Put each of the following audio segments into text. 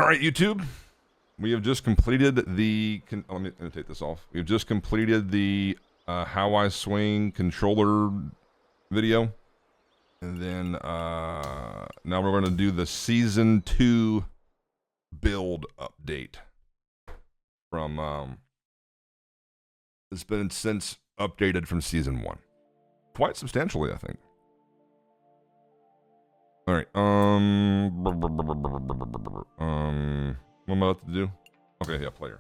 All right, YouTube. We have just completed the. Let me take this off. We've just completed the how I swing controller video, and then now we're going to do the season 2 build update from. It's been since updated from season 1, quite substantially, I think. All right. What am I about to do? Okay, yeah, player.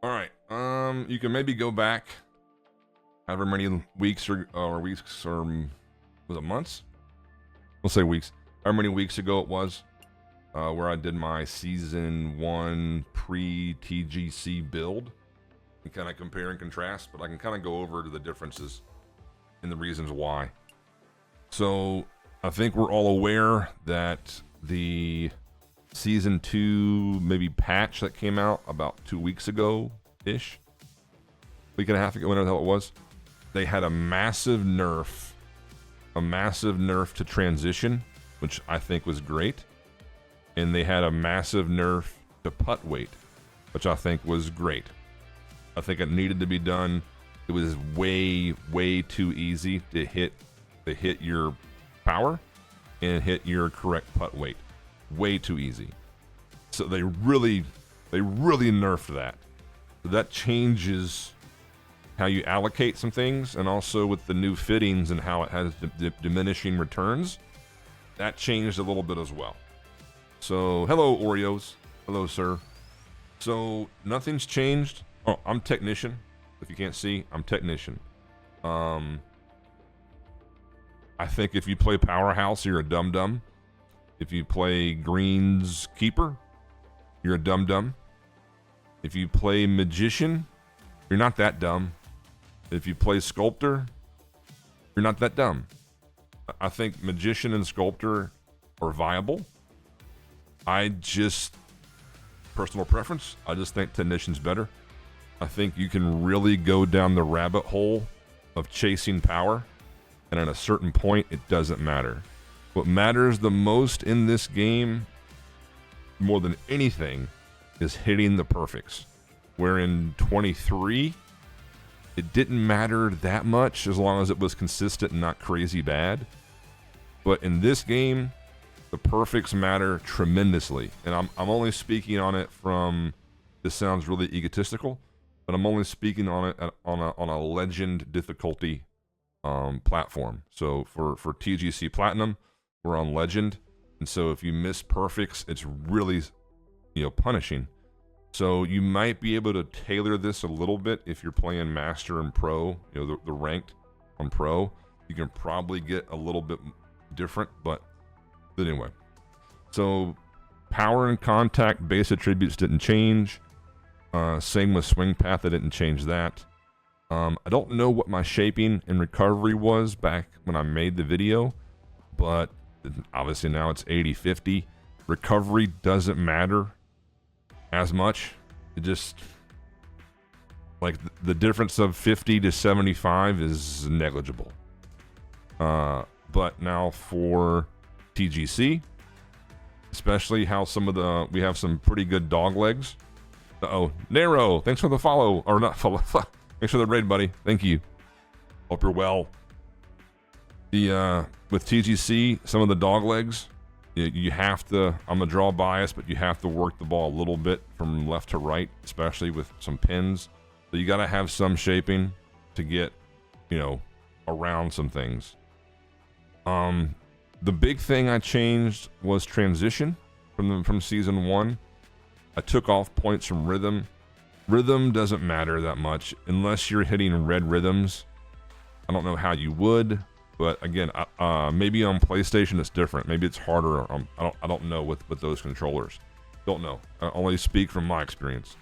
All right. You can maybe go back however many weeks or was it months? We'll say weeks. However many weeks ago it was, where I did my season 1 pre-TGC build and kind of compare and contrast, but I can kind of go over to the differences and the reasons why. So I think we're all aware that the season 2 maybe patch that came out about 2 weeks ago ish, week and a half ago, whenever the hell it was, they had a massive nerf to transition, which I think was great, and they had a massive nerf to putt weight, which I think was great. I think it needed to be done. It was way too easy to hit your power and hit your correct putt weight. Way too easy. So they really nerfed that. So that changes how you allocate some things, and also with the new fittings and how it has diminishing returns, that changed a little bit as well. So hello Oreos, hello sir. So nothing's changed. Oh, I'm Technician. If you can't see, I'm Technician. I think if you play Powerhouse, you're a dum-dum. If you play Green's Keeper, you're a dum-dum. If you play Magician, you're not that dumb. If you play Sculptor, you're not that dumb. I think Magician and Sculptor are viable. Personal preference, I just think Technician's better. I think you can really go down the rabbit hole of chasing power, and at a certain point, it doesn't matter. What matters the most in this game, more than anything, is hitting the perfects. Where in 23, it didn't matter that much as long as it was consistent and not crazy bad. But in this game, the perfects matter tremendously. And I'm only speaking on it from, this sounds really egotistical, but I'm only speaking on it on a legend difficulty platform. So for TGC Platinum, we're on legend, and so if you miss perfects, it's really punishing. So you might be able to tailor this a little bit if you're playing master and pro. The ranked on pro, you can probably get a little bit different, but anyway. So power and contact base attributes didn't change. Same with swing path, I didn't change that. I don't know what my shaping and recovery was back when I made the video, but obviously now it's 80-50. Recovery doesn't matter as much. It just, like, the difference of 50 to 75 is negligible. But now for TGC, especially how we have some pretty good dog legs. Nero, thanks for the follow, or not follow. Thanks for the raid, buddy. Thank you. Hope you're well. With TGC, some of the dog legs, you have to, I'm gonna draw bias, but you have to work the ball a little bit from left to right, especially with some pins. So you gotta have some shaping to get, around some things. The big thing I changed was transition from season 1. I took off points from rhythm. Rhythm doesn't matter that much unless you're hitting red rhythms. I don't know how you would, but again, maybe on PlayStation it's different. Maybe it's harder. I don't know with those controllers. Don't know. I only speak from my experience.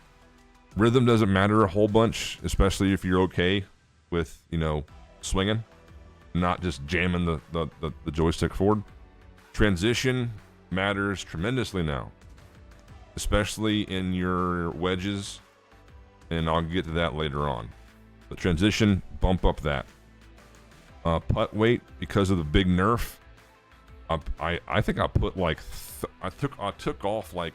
Rhythm doesn't matter a whole bunch, especially if you're okay with swinging, not just jamming the joystick forward. Transition matters tremendously now, especially in your wedges, and I'll get to that later on. But transition, bump up that. Putt weight, because of the big nerf, I think I put like I took off like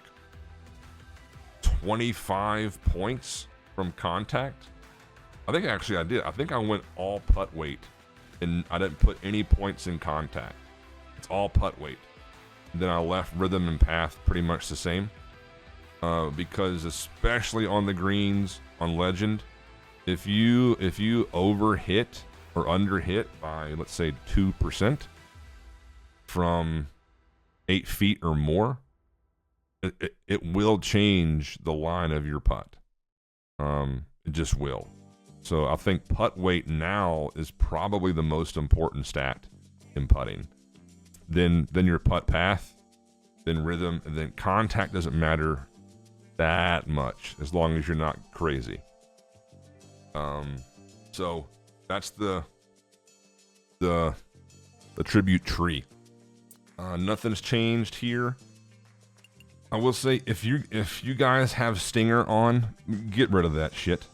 25 points from contact. I think actually I did. I think I went all putt weight, and I didn't put any points in contact. It's all putt weight. And then I left rhythm and path pretty much the same, because especially on the greens on Legend, if you over hit or under hit by, let's say, 2% from 8 feet or more, it will change the line of your putt. It just will. So I think putt weight now is probably the most important stat in putting. Then your putt path, then rhythm, and then contact doesn't matter that much as long as you're not crazy. So that's the tribute tree. Nothing's changed here. I will say, if you guys have stinger on, get rid of that shit.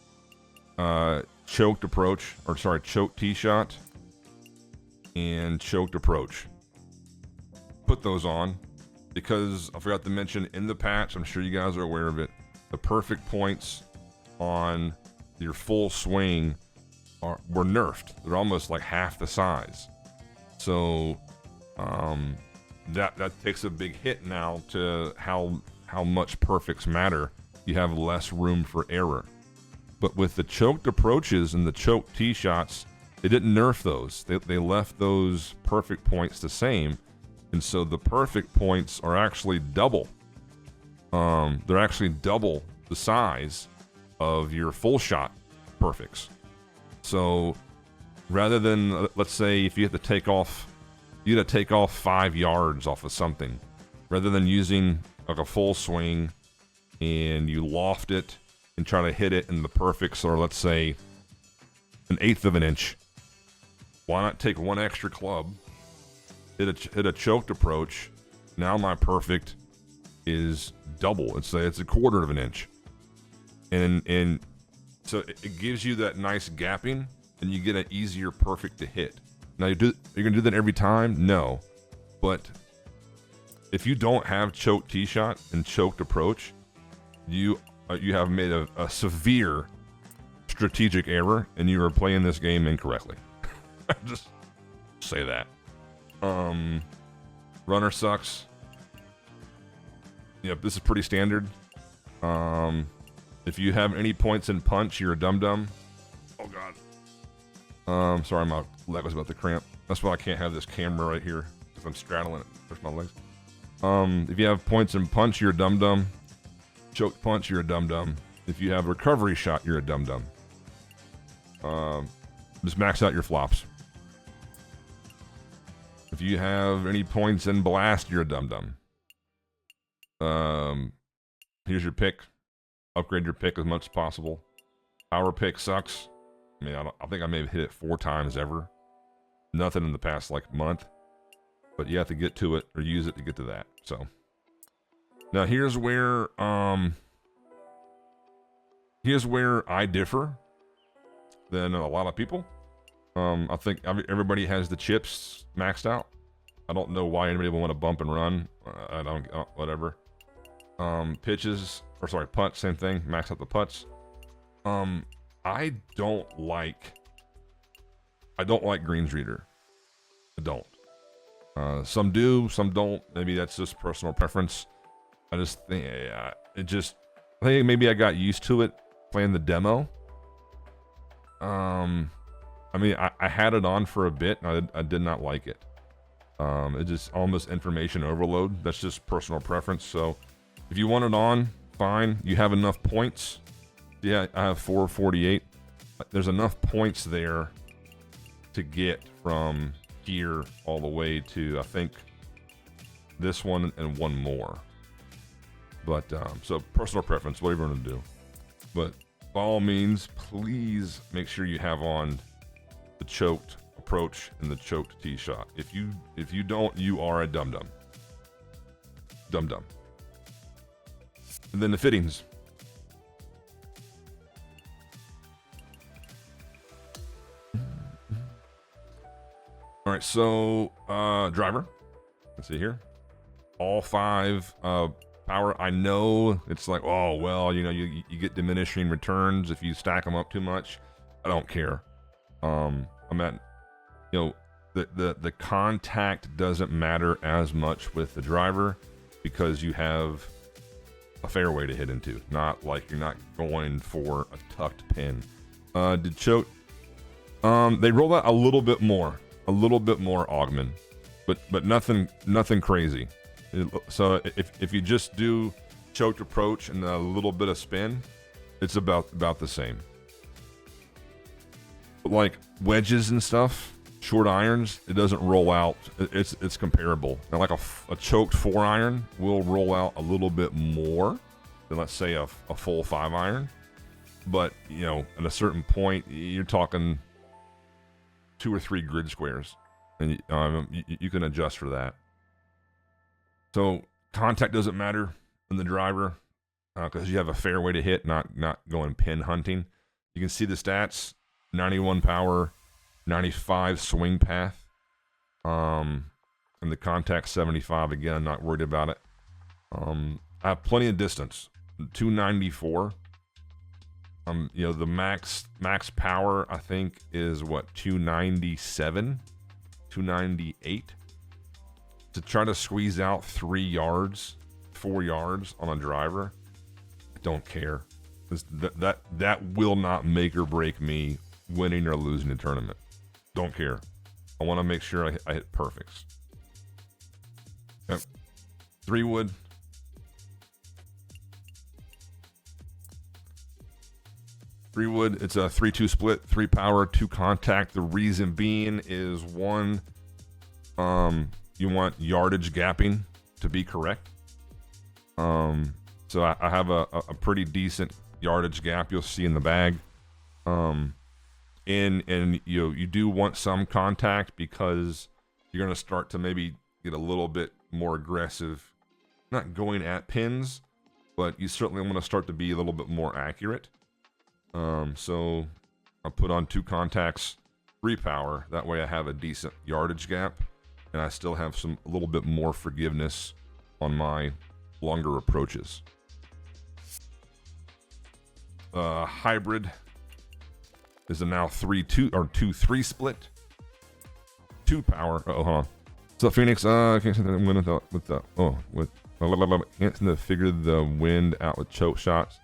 Choked approach, or sorry, choked tee shot and choked approach. Put those on, because I forgot to mention in the patch, I'm sure you guys are aware of it, the perfect points on your full swing were nerfed. They're almost like half the size. So that takes a big hit now to how much perfects matter. You have less room for error. But with the choked approaches and the choked tee shots, they didn't nerf those. They left those perfect points the same. And so the perfect points are actually double. They're actually double the size of your full shot perfects. So rather than, let's say, if you have to take off, 5 yards off of something, rather than using like a full swing and you loft it and try to hit it in the perfects, or let's say 1/8 of an inch, why not take one extra club, hit a choked approach? Now my perfect is double. Let's say it's 1/4 of an inch, and so it gives you that nice gapping, and you get an easier perfect to hit. Now you're gonna do that every time? No, but if you don't have choked tee shot and choked approach, you have made a severe strategic error, and you are playing this game incorrectly. Just say that. Runner sucks. Yep, this is pretty standard. If you have any points in punch, you're a dum-dum. Oh god. Sorry, my leg was about to cramp. That's why I can't have this camera right here, because I'm straddling it. There's my legs. If you have points in punch, you're a dum-dum. Choked punch, you're a dum-dum. If you have recovery shot, you're a dum-dum. Just max out your flops. If you have any points in blast, you're a dum-dum. Here's your pick. Upgrade your pick as much as possible. Power pick sucks. I mean, I think I may have hit it 4 times ever. Nothing in the past like month. But you have to get to it or use it to get to that. So now here's where I differ than a lot of people. I think everybody has the chips maxed out. I don't know why anybody would want to bump and run. I don't, whatever. Pitches, or sorry, putts, same thing. Max out the putts. I don't like Greens Reader. I don't. Some do, some don't. Maybe that's just personal preference. I just think I think maybe I got used to it playing the demo. I mean, I had it on for a bit, and I did not like it. It just almost information overload. That's just personal preference. So if you want it on, fine. You have enough points. Yeah, I have 448. There's enough points there to get from here all the way to, I think, this one and one more. But so personal preference, whatever you want to do. But by all means, please make sure you have on the choked approach and the choked tee shot. If you don't, you are a dum-dum. Dum-dum. And then the fittings. All right, so driver. Let's see here. All 5 power. I know it's like, oh, well, you know, you get diminishing returns if you stack them up too much. I don't care. I'm at, you know, the contact doesn't matter as much with the driver because you have a fairway to hit into, not like you're not going for a tucked pin. Did choke? They roll out a little bit more Augment, but nothing crazy. So if you just do choked approach and a little bit of spin, it's about the same. But like wedges and stuff, short irons, it doesn't roll out. It's comparable. Now, like a choked 4-iron will roll out a little bit more than, let's say, a full 5-iron. But, you know, at a certain point, you're talking 2 or 3 grid squares, and you can adjust for that. So contact doesn't matter in the driver because you have a fairway to hit, not going pin hunting. You can see the stats: 91 power, 95 swing path, and the contact 75. Again, not worried about it. I have plenty of distance, 294. You know, the max power I think is what, 297, 298. To try to squeeze out 3 yards, 4 yards on a driver, I don't care. That will not make or break me winning or losing the tournament. Don't care. I want to make sure I hit perfects. Yep. 3 wood. It's a 3-2 split, 3 power, 2 contact. The reason being is, 1, you want yardage gapping to be correct. So I have a pretty decent yardage gap you'll see in the bag. And you do want some contact because you're going to start to maybe get a little bit more aggressive, not going at pins, but you certainly want to start to be a little bit more accurate. So I'll put on 2 contacts, 3 power. That way I have a decent yardage gap, and I still have a little bit more forgiveness on my longer approaches. Hybrid is a now 3-2 or 2-3 split. 2 power. Hold on. So Phoenix, I can't say that I'm winning can't seem to figure the wind out with choke shots.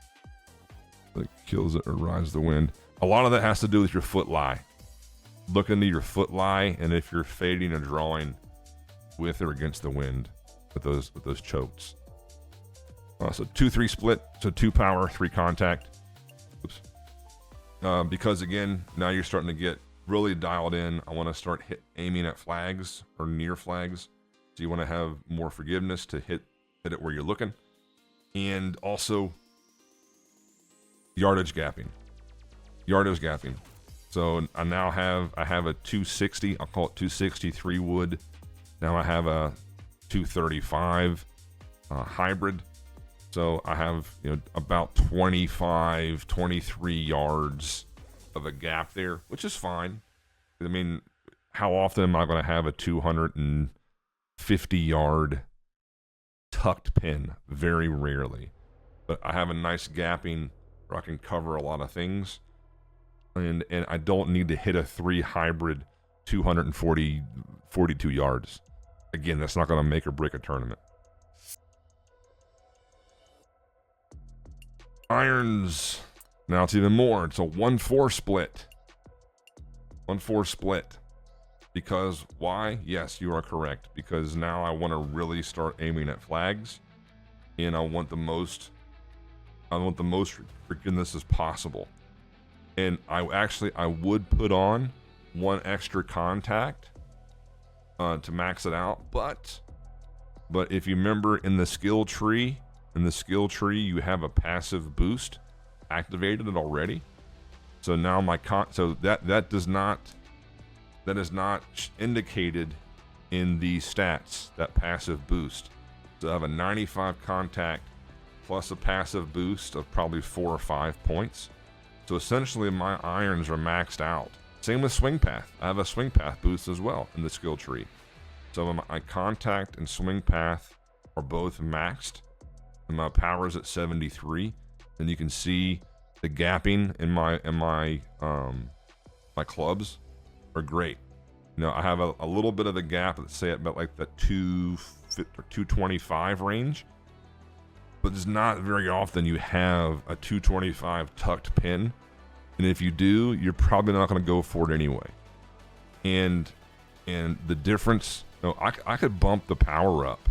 That kills it or rides the wind. A lot of that has to do with your foot lie. Look into your foot lie, and if you're fading a drawing with or against the wind with those chokes. So 2-3 split, so 2 power, 3 contact. Oops. Because again, now you're starting to get really dialed in. I want to start aiming at flags or near flags. So you want to have more forgiveness to hit it where you're looking, and also yardage gapping. So I now have a 260. I'll call it 263 wood. Now I have a 235 hybrid. So I have, about 25, 23 yards of a gap there, which is fine. I mean, how often am I going to have a 250 yard tucked pin? Very rarely. But I have a nice gapping where I can cover a lot of things. And I don't need to hit a 3 hybrid 42 yards. Again, that's not going to make or break a tournament. Irons. Now it's even more. It's a 1-4 split. 1-4 split. Because why? Yes, you are correct. Because now I want to really start aiming at flags, and I want the most forgiveness as possible. And I would put on 1 extra contact to max it out. But if you remember in the skill tree, you have a passive boost activated already. So now that is not indicated in the stats, that passive boost. So I have a 95 contact plus a passive boost of probably 4 or 5 points. So essentially my irons are maxed out. Same with swing path. I have a swing path boost as well in the skill tree. So my contact and swing path are both maxed, and my power is at 73. And you can see the gapping in my my clubs are great. You know, I have a little bit of a gap, let's say at about like the 225 range, but it's not very often you have a 225 tucked pin, and if you do, you're probably not going to go for it anyway. And the difference, you know, I could bump the power up.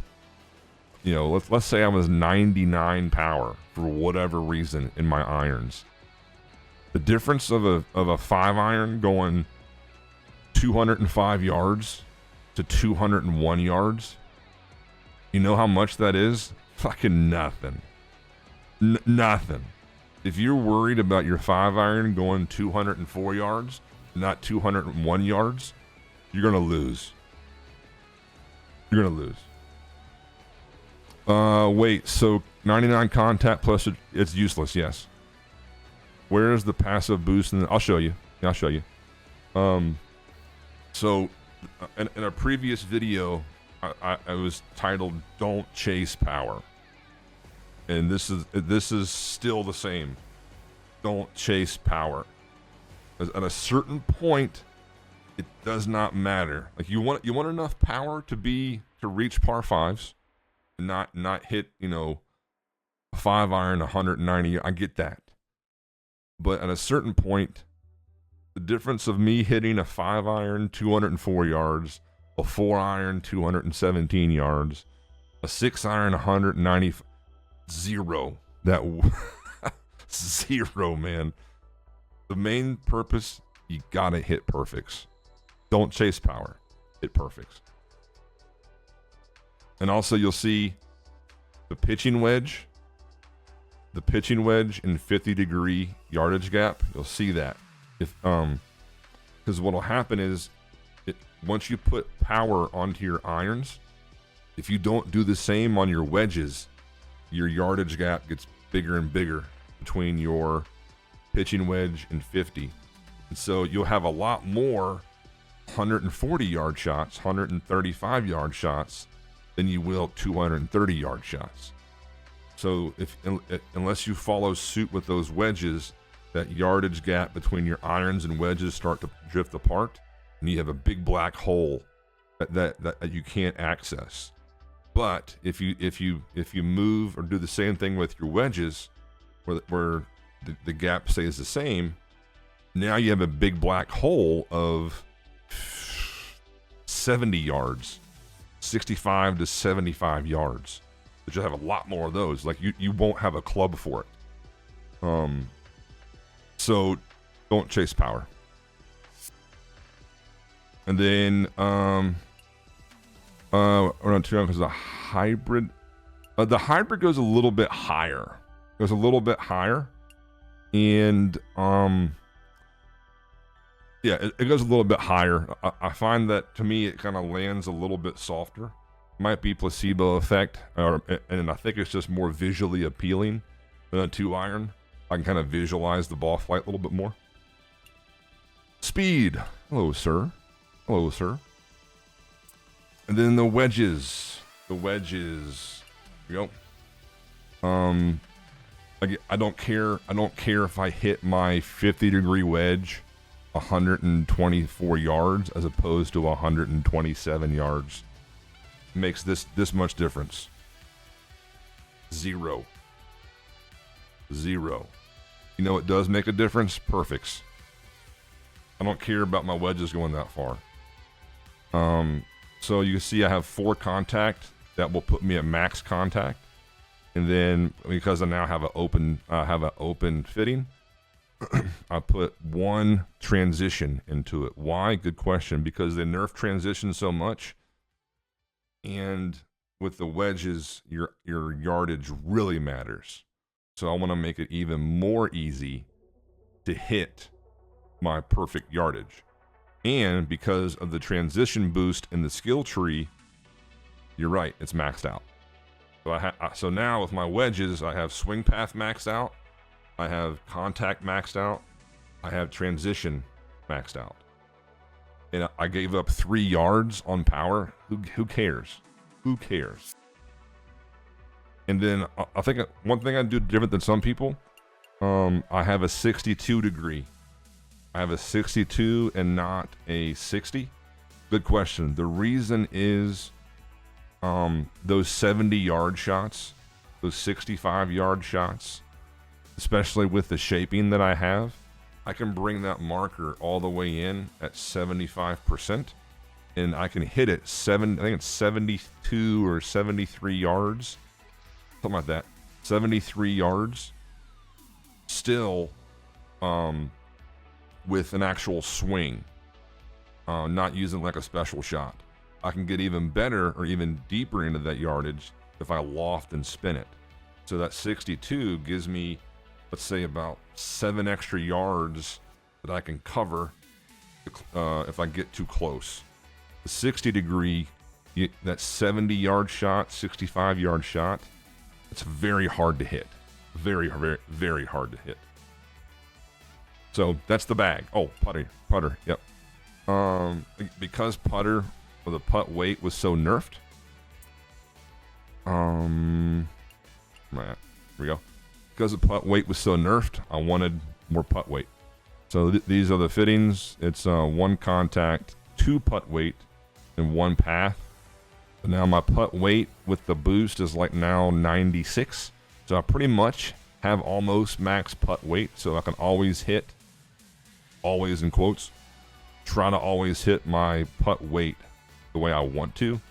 You know, let's say I was 99 power for whatever reason in my irons. The difference of a 5 iron going 205 yards to 201 yards, you know how much that is? Fucking nothing. Nothing. If you're worried about your 5 iron going 204 yards, not 201 yards, you're gonna lose. You're gonna lose. Wait, so 99 contact plus it's useless, yes. Where is the passive boost? I'll show you. Yeah, I'll show you. So in a previous video, I was titled "Don't Chase Power," and this is still the same. Don't chase power. At a certain point, it does not matter. Like you want enough power to reach par fives, and not hit, you know, a 5 iron 190. I get that, but at a certain point, the difference of me hitting a 5 iron 204 yards, a 4 iron 217 yards, a 6 iron 190, zero. That zero, man. The main purpose, you gotta hit perfects. Don't chase power, hit perfects. And also you'll see the pitching wedge in 50-degree yardage gap. You'll see that. If because what'll happen is once you put power onto your irons, if you don't do the same on your wedges, your yardage gap gets bigger and bigger between your pitching wedge and 50. And so you'll have a lot more 140 yard shots, 135 yard shots than you will 230 yard shots. So unless you follow suit with those wedges, that yardage gap between your irons and wedges start to drift apart, and you have a big black hole that you can't access. But if you move or do the same thing with your wedges, where the gap stays the same, now you have a big black hole of 70 yards, 65 to 75 yards. But you'll have a lot more of those. Like you won't have a club for it. So don't chase power. And then we're on 2 because the hybrid goes a little bit higher. And yeah, it goes a little bit higher. I find that to me it kind of lands a little bit softer. Might be placebo effect, and I think it's just more visually appealing than a 2 iron. I can kind of visualize the ball flight a little bit more. Speed. Hello, sir. Hello, sir. And then the wedges. Here we go. I don't care if I hit my 50-degree wedge 124 yards as opposed to 127 yards. It makes this much difference. Zero. You know it does make a difference? Perfects. I don't care about my wedges going that far. So you can see I have 4 contact. That will put me at max contact. And then because I now have an open fitting, I put 1 transition into it. Why? Good question. Because they nerf transition so much, and with the wedges, your yardage really matters. So I want to make it even more easy to hit my perfect yardage. And because of the transition boost in the skill tree, you're right, it's maxed out. So so now with my wedges, I have swing path maxed out, I have contact maxed out, I have transition maxed out. and I gave up 3 yards on power. Who cares? Who cares? And then I think one thing I do different than some people, I have a 62 degree. I have a 62 and not a 60. Good question. The reason is those 70-yard shots, those 65-yard shots, especially with the shaping that I have, I can bring that marker all the way in at 75%, and I can hit it I think it's 72 or 73 yards, something like that, 73 yards, still with an actual swing, not using like a special shot. I can get even better or even deeper into that yardage if I loft and spin it. So that 62 gives me, let's say, about 7 extra yards that I can cover if I get too close. The 60 degree, that 70-yard shot, 65-yard shot, it's very hard to hit. Very, very, very hard to hit. So that's the bag. Oh, putter, yep. Because putter, or the putt weight was so nerfed. Right, here we go. Because the putt weight was so nerfed, I wanted more putt weight. So these are the fittings. It's 1 contact, 2 putt weight, and 1 path. But now my putt weight with the boost is like now 96. So I pretty much have almost max putt weight. So I can always hit, always in quotes, try to always hit my putt weight the way I want to.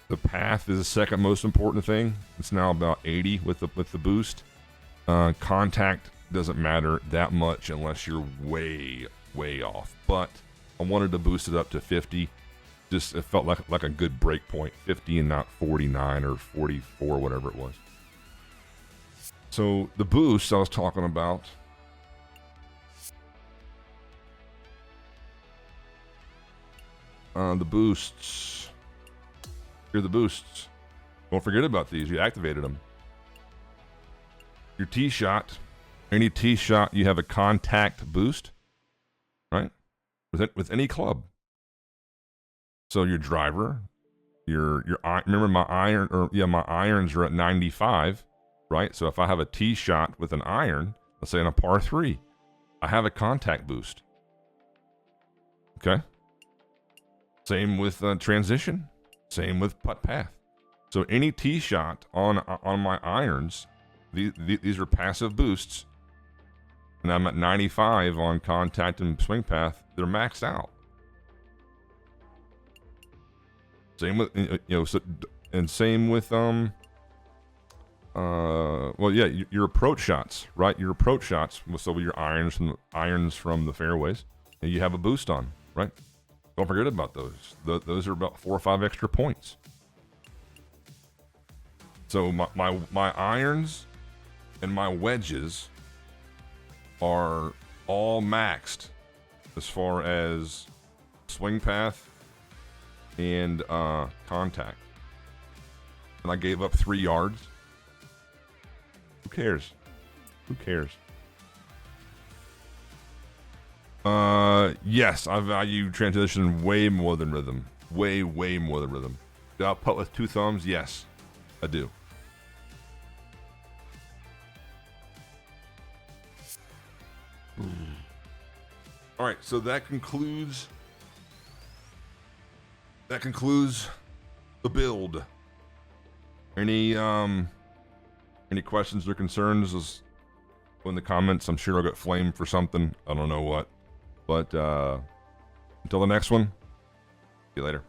The path is the second most important thing. It's now about 80 with the boost. Contact doesn't matter that much unless you're way off. But I wanted to boost it up to 50. Just it felt like a good break point, 50 and not 49 or 44, whatever it was. So the boost I was talking about. The boosts. Here are the boosts. Don't forget about these. You activated them. Your tee shot. Any tee shot, you have a contact boost, right? With any club. So your driver, your remember my irons are at 95, right? So if I have a tee shot with an iron, let's say on a par 3, I have a contact boost. Okay. Same with transition. Same with putt path. So any tee shot on my irons, these are passive boosts, and I'm at 95 on contact and swing path. They're maxed out. Same with same with your approach shots, right? Your approach shots, so with your irons from the fairways, and you have a boost on, right? Don't forget about those. Those are about 4 or 5 extra points. So my irons and my wedges are all maxed as far as swing path and contact. And I gave up 3 yards. Who cares? Who cares? Yes, I value transition way more than rhythm. Way more than rhythm. Do I putt with 2 thumbs? Yes, I do. All right, so that concludes the build. Any questions or concerns? Just in the comments. I'm sure I'll get flamed for something. I don't know what. But until the next one, see you later.